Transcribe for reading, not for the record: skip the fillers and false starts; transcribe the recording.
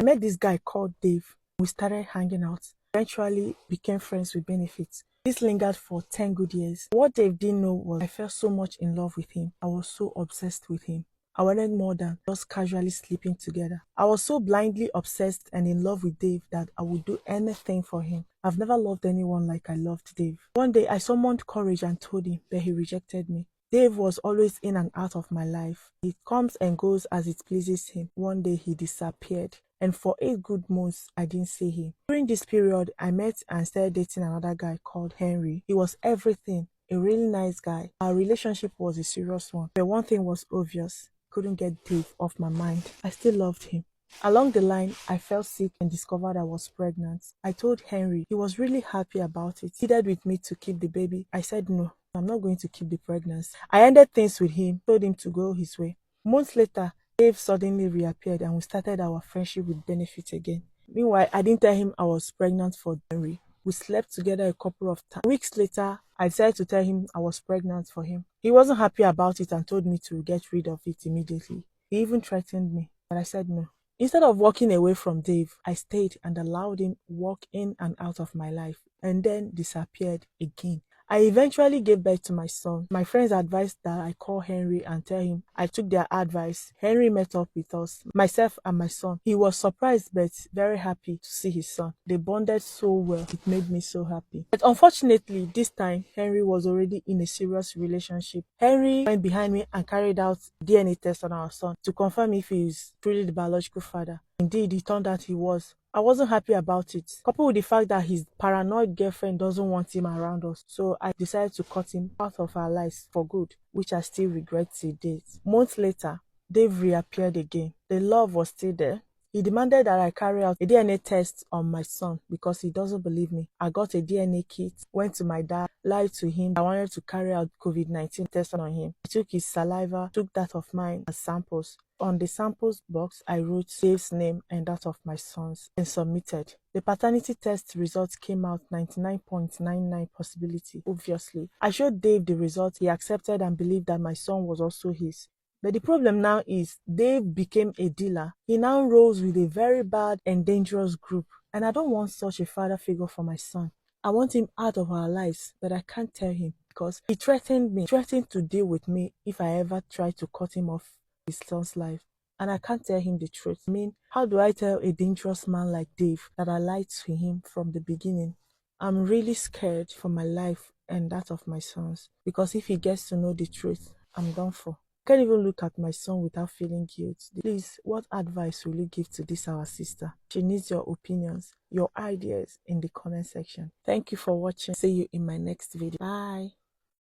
I met this guy called Dave. We started hanging out. Eventually became friends with benefits. This lingered for 10 good years. What Dave didn't know was I fell so much in love with him. I was so obsessed with him. I wanted more than just casually sleeping together. I was so blindly obsessed and in love with Dave that I would do anything for him. I've never loved anyone like I loved Dave. One day I summoned courage and told him, but he rejected me. Dave was always in and out of my life. He comes and goes as it pleases him. One day he disappeared, and for 8 good months I didn't see him. During this period, I met and started dating another guy called Henry. He was everything, a really nice guy. Our relationship was a serious one, but one thing was obvious. Couldn't get Dave off my mind. I still loved him. Along the line, I fell sick and discovered I was pregnant. I told Henry. He was really happy about it. He pleaded with me to keep the baby. I said no. I'm not going to keep the pregnancy. I ended things with him, told him to go his way. Months later, Dave suddenly reappeared and we started our friendship with benefit again. Meanwhile, I didn't tell him I was pregnant for Henry. We slept together a couple of times. Weeks later, I decided to tell him I was pregnant for him. He wasn't happy about it and told me to get rid of it immediately. He even threatened me, but I said no. Instead of walking away from Dave, I stayed and allowed him walk in and out of my life and then disappeared again. I eventually gave birth to my son. My friends advised that I call Henry and tell him. I took their advice. Henry met up with us, myself and my son. He was surprised but very happy to see his son. They bonded so well. It made me so happy. But unfortunately, this time, Henry was already in a serious relationship. Henry went behind me and carried out DNA test on our son to confirm if he is truly the biological father. Indeed, it turned out he was. I wasn't happy about it, coupled with the fact that his paranoid girlfriend doesn't want him around us. So I decided to cut him out of our lives for good, which I still regret till date. Months later, Dave reappeared again. The love was still there. He demanded that I carry out a DNA test on my son because he doesn't believe me. I got a DNA kit, went to my dad, lied to him. I wanted to carry out COVID-19 test on him. I took his saliva, took that of mine as samples. On the samples box, I wrote Dave's name and that of my son's and submitted. The paternity test results came out 99.99 possibility, obviously. I showed Dave the results. He accepted and believed that my son was also his. But the problem now is Dave became a dealer. He now rolls with a very bad and dangerous group. And I don't want such a father figure for my son. I want him out of our lives, but I can't tell him because he threatened me, threatened to deal with me if I ever try to cut him off his son's life. And I can't tell him the truth. I mean, how do I tell a dangerous man like Dave that I lied to him from the beginning? I'm really scared for my life and that of my sons because if he gets to know the truth, I'm done for. I can't even look at my son without feeling guilt. Please, what advice will you give to this our sister? She needs your opinions, your ideas in the comment section. Thank you for watching. See you in my next video. Bye.